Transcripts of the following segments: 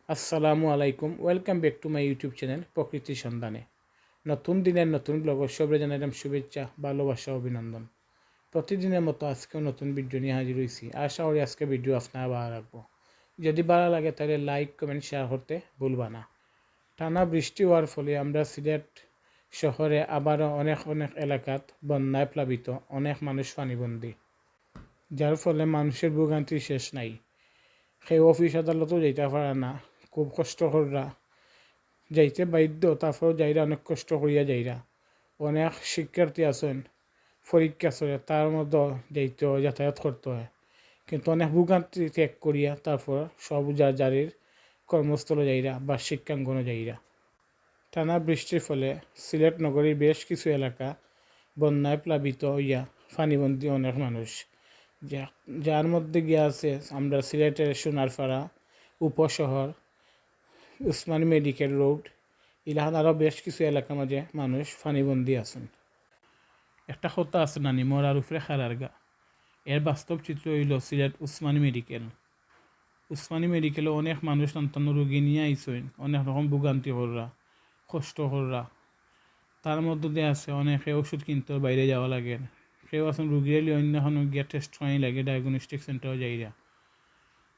আসসালামু আলাইকুম, welcome back to my YouTube channel প্রকৃতির সন্ধানে। নতুন দিনের নতুন ব্লগ সবরে জানাইলাম শুভেচ্ছা, ভালোবাসা, অভিনন্দন। প্রতিদিনের মতো আজকেও নতুন ভিডিও নিয়ে হাজির হয়েছি। আশা করি আজকে ভিডিও আপনারা ভালো রাখবো। যদি ভালো লাগে তাহলে লাইক কমেন্ট শেয়ার করতে ভুলবা না। টানা বৃষ্টি হওয়ার ফলে আমরা সিলেট শহরে আবারও অনেক অনেক এলাকাত বন্যায় প্লাবিত, অনেক মানুষ পানিবন্দী, যার ফলে মানুষের ভোগান্তি শেষ নাই। সেই অফিস আদালতও যেতে পারে না, খুব কষ্ট করা যাইতে বাধ্য, তারপরেও যাইরা অনেক কষ্ট করিয়া যাইরা। অনেক শিক্ষার্থী আছেন পরীক্ষা চলে, তার মধ্যে যাইতে হয়, যাতায়াত করতে হয়, কিন্তু অনেক ভোগান্তি ত্যাগ করিয়া তারপর সব যার যারির কর্মস্থলে যাইরা বা শিক্ষাঙ্গনে যাইরা। টানা বৃষ্টির ফলে সিলেট নগরীর বেশ কিছু এলাকা বন্যায় প্লাবিত হইয়া পানিবন্দী অনেক মানুষ, যার মধ্যে গিয়ে আছে আমরা সিলেটের সোনারপাড়া উপশহর, উসমানী মেডিকেল রোড, ইলাহান আরও বেশ কিছু এলাকার মাঝে মানুষ পানিবন্দী আছেন। একটা কথা আছে নানি মরার উপরে খারার গা। এর বাস্তব চিত্র হইল সিলেট উসমানী মেডিকেল। উসমানী মেডিকেলে অনেক মানুষ সন্তান রোগী নিয়ে আইসেন, অনেক রকম ভোগান্তি কররা, কষ্ট কররা। তার মধ্যে দিয়ে আছে অনেকে ওষুধ কিনতে বাইরে যাওয়া লাগে, কেউ আছেন রুগীরা লিয়ে অন্য কোনো গিয়া টেস্ট করাই লাগে, ডায়াগনস্টিক সেন্টারে যাইরা।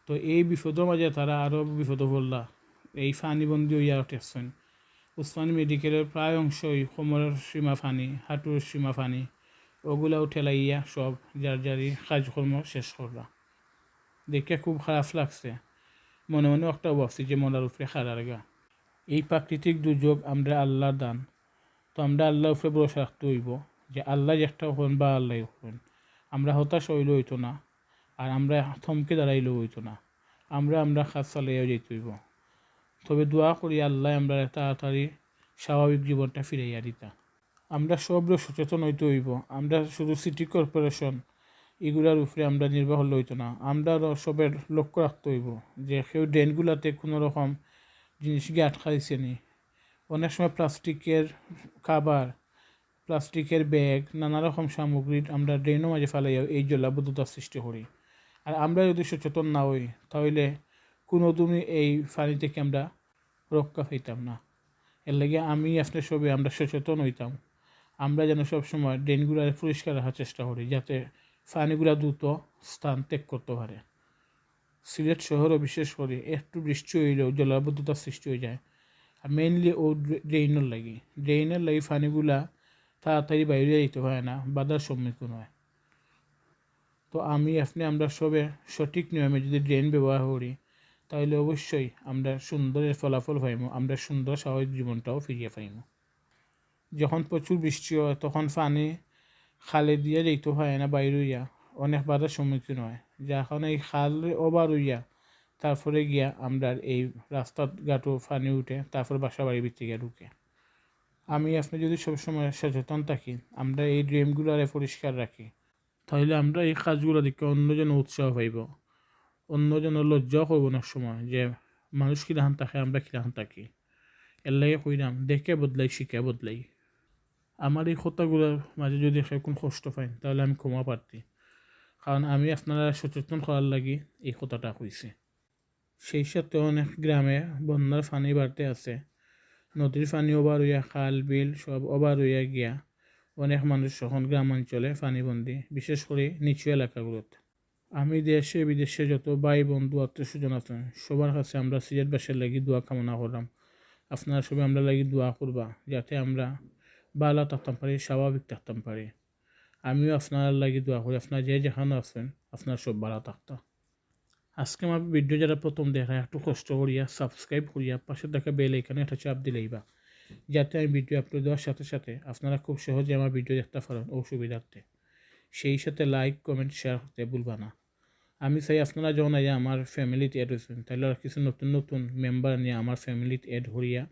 তো এই বিপদের মাঝে তারা আরও বিপদে পড়লা, এই পানিবন্দী হইয়া টেকছেন। উসমানী মেডিকেলের প্রায় অংশই কোমরের সীমা ফানি, হাঁটুর সীমা ফানি, ওগুলাও ঠেলাইয়া সব যার যারি কাজকর্ম শেষ করলা। দেখে খুব খারাপ লাগছে, মনে মনে একটা ভাবছি যে মনার উপরে খারার গা। এই প্রাকৃতিক দুর্যোগ আমরা আল্লাহর দান, তো আমরা আল্লাহর উপরে ভরসা রাখতে হইব যে আল্লাহ একটা হন বা আল্লাহ হন। আমরা হতাশ হইলে হইতো না, আর আমরা থমকে দাঁড়াইলেও হইতো না, আমরা কাজ চালাইয়াও যেতে হইব। তবে দোয়া করি আল্লাহ আমরা তাড়াতাড়ি স্বাভাবিক জীবনটা ফিরাইয়া দিতা। আমরা সব সচেতন হইতে হইব। আমরা শুধু সিটি কর্পোরেশন এগুলার উপরে আমরা নির্ভর হলে হইতো না, আমরা সবের লক্ষ্য রাখতে হইব যে কেউ ড্রেনগুলাতে কোনো রকম জিনিস গিয়ে আটকা দিচ্ছে নি। অনেক সময় প্লাস্টিকের খাবার, প্লাস্টিকের ব্যাগ, নানা রকম সামগ্রী আমরা ড্রেনের মাঝে ফেলাইয়া এই জলাবদ্ধতার সৃষ্টি করি। আর আমরা যদি সচেতন না হই তাহলে কোনো দিনই এই পানি থেকে আমরা রক্ষা পাইতাম না। এর লাগে আমি আপনার সবে আমরা সচেতন হইতাম, আমরা যেন সবসময় ড্রেনগুলো পরিষ্কার রাখার চেষ্টা করি যাতে পানিগুলো দ্রুত স্থান ত্যাগ করতে পারে। সিলেট শহরও বিশেষ করে একটু বৃষ্টি হইলেও জলাবদ্ধতার সৃষ্টি হয়ে যায়, আর মেইনলি ও ড্রেইনের লাগি পানিগুলা তাড়াতাড়ি বাইরে যেতে হয় না, বাধার সম্মুখীন হয়। তো আমরা সবে সঠিক নিয়মে যদি ড্রেন ব্যবহার করি তাহলে অবশ্যই আমরা সুন্দরের ফলাফল পাইব, আমরা সুন্দর স্বাভাবিক জীবনটাও ফিরিয়ে পাইব। যখন প্রচুর বৃষ্টি হয় তখন পানি খালে দিয়ে যেতে হয় না, বাইরে হইয়া অনেক বাধার সম্মুখীন হয়, যার কারণে এই খাল ওভার হইয়া তারপরে গিয়া আমরা এই রাস্তার ঘাটও পানি উঠে তারপর বাসা বাড়ির ভিতরে গিয়ে ঢুকে। আপনি যদি সবসময় সচেতন থাকি, আমরা এই ড্রেনগুলো পরিষ্কার রাখি, তাহলে আমরা এই কাজগুলো দেখে অন্যজন উৎসাহ পাইব, অন্যজন লজ্জাও করব না সময় যে মানুষ কিরাহান থাকে আমরা কিরাহান থাকি। এর লাগে কইরাম দেখে বদলাই শিখে বদলাই। আমার এই কথাগুলোর মাঝে যদি এখন কষ্ট পাই তাহলে আমি ক্ষমা প্রার্থী, কারণ আমি আপনারা সচেতন করার লাগি এই কথাটা কইছি। সেই সাথে অনেক গ্রামে বন্যার পানি বাড়তে আছে, নদীর পানি ওভার হইয়া খাল বিল সব ওভার হইয়া গিয়া অনেক মানুষ এখন গ্রামাঞ্চলে পানিবন্দী, বিশেষ করে নিচু এলাকাগুলোতে। আমি দেশে বিদেশে যত ভাই বন্ধু আত্মীয় স্বজন আছেন সবার কাছে আমরা সিলেটবাসীর লাগি দোয়া কামনা করলাম। আপনারা সবাই আমরা লাগি দোয়া করবা যাতে আমরা ভালো থাকতাম পারি, স্বাভাবিক থাকতাম পারি। আমিও আপনার লাগি দোয়া করি আপনারা যে যেখানে আছেন আপনার সব ভালো থাকতা। আজকে আমার ভিডিও যারা প্রথম দেখা একটু কষ্ট করিয়া সাবস্ক্রাইব করিয়া পাশে থাকা বেল আইকনে একটা চাপ দিলেইবা, যাতে আমি ভিডিও আপলোড দেওয়ার সাথে সাথে আপনারা খুব সহজে আমার ভিডিও দেখতে পারেন অসুবিধার্থে। সেই সাথে লাইক কমেন্ট শেয়ার করতে ভুলবা না। আমি চাই আপনারা যখন আমার ফ্যামিলিতে অ্যাড হয়েছেন তাহলে আর কিছু নতুন নতুন মেম্বার নিয়ে আমার ফ্যামিলিতে অ্যাড হইয়া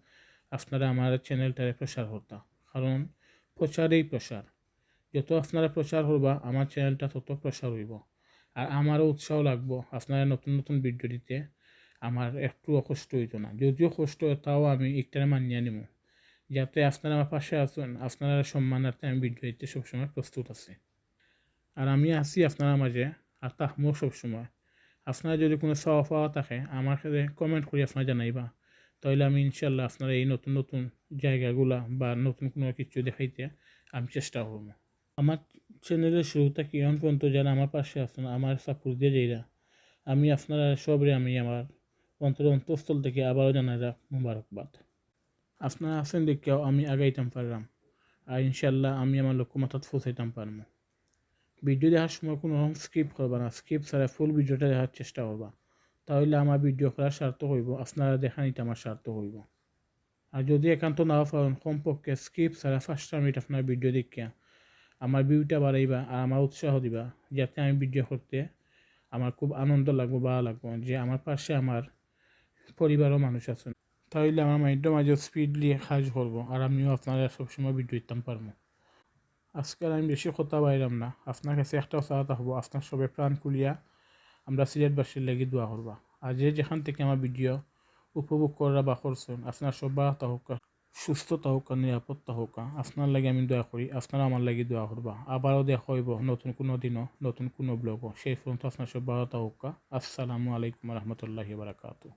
আপনারা আমার চ্যানেলটারে প্রচার করতা, কারণ প্রচারেই প্রসার। যত আপনারা প্রচার করবা আমার চ্যানেলটা তত প্রসার হইব, আর আমারও উৎসাহ লাগবো আপনারা নতুন নতুন ভিডিও দিতে। আমার একটুও কষ্ট হইতো না, যদিও কষ্ট হয় তাও আমি একটারে মানিয়ে নিব, যাতে আপনারা আমার পাশে আসুন, আপনারা সম্মানার্থে আমি ভিডিও দিতে সবসময় প্রস্তুত আছি। আর আমি আছি আপনারা মাঝে, আর তাহমো সবসময়। আপনারা যদি কোনো চাওয়া পাওয়া থাকে আমার সাথে কমেন্ট করে আপনারা জানাইবা, তাহলে আমি ইনশাল্লাহ আপনারা এই নতুন নতুন জায়গাগুলা বা নতুন কোনো কিছু দেখাইতে আমি চেষ্টা করবো। আমার চ্যানেলের শুরু থেকে এখন পর্যন্ত যারা আমার পাশে আছেন, আমার সাপোর্ট দিয়ে যাইরা, আমি আপনারা সবরে আমি আমার অন্তঃস্থল থেকে আবারও জানাইরা মুবারকবাদ। আপনারা আছেন দেখেও আমি আগাইতাম পারলাম, আর ইনশাল্লাহ আমি আমার লক্ষ্যমাত্রাত পৌঁছাইতাম পারবো। ভিডিও দেখার সময় কোনো রকম স্কিপ করবা না, স্কিপ ছাড়া ফুল ভিডিওটা দেখার চেষ্টা করবা, তাহলে আমার ভিডিও করার সার্থক হইব, আপনারা দেখা নিতে আমার সার্থক হইব। আর যদি একান্ত নাও পারেন কমপক্ষে স্কিপ ছাড়া 5 মিনিট আপনার ভিডিও দেখিয়া আমার ভিউটা বাড়াইবা আর আমার উৎসাহ দিবা, যাতে আমি ভিডিও করতে আমার খুব আনন্দ লাগবো, ভালো লাগবো যে আমার পাশে আমার পরিবারও মানুষ আছেন। তাহলে আমার মাইন্ডটা মাঝে স্পিডলি কাজ করবো আর আমিও আপনারা সবসময় ভিডিও দিতাম পারবো। আজকাল আমি বেশি কথা বাইরাম না, আপনার কাছে একটা চাওয়া থাকবো, আপনার সবে প্রাণ খুলিয়া আমরা সিলেটবাসীর লাগি দোয়া করবা। আর যে যেখান থেকে আমার ভিডিও উপভোগ করা বা করছেন, আপনার সব বার্তা হোক, সুস্থতা হোক, নিরাপত্তা হোক, আপনার লাগে আমি দোয়া করি, আপনারা আমার লাগি দোয়া করবা। আবারও দেখা হইব নতুন কোনো দিনও নতুন কোনো ব্লগও, সেই পর্যন্ত আপনার সব বার্তা হোক। আসসালামু আলাইকুম রহমতুল্লাহি বারাকাতুহু।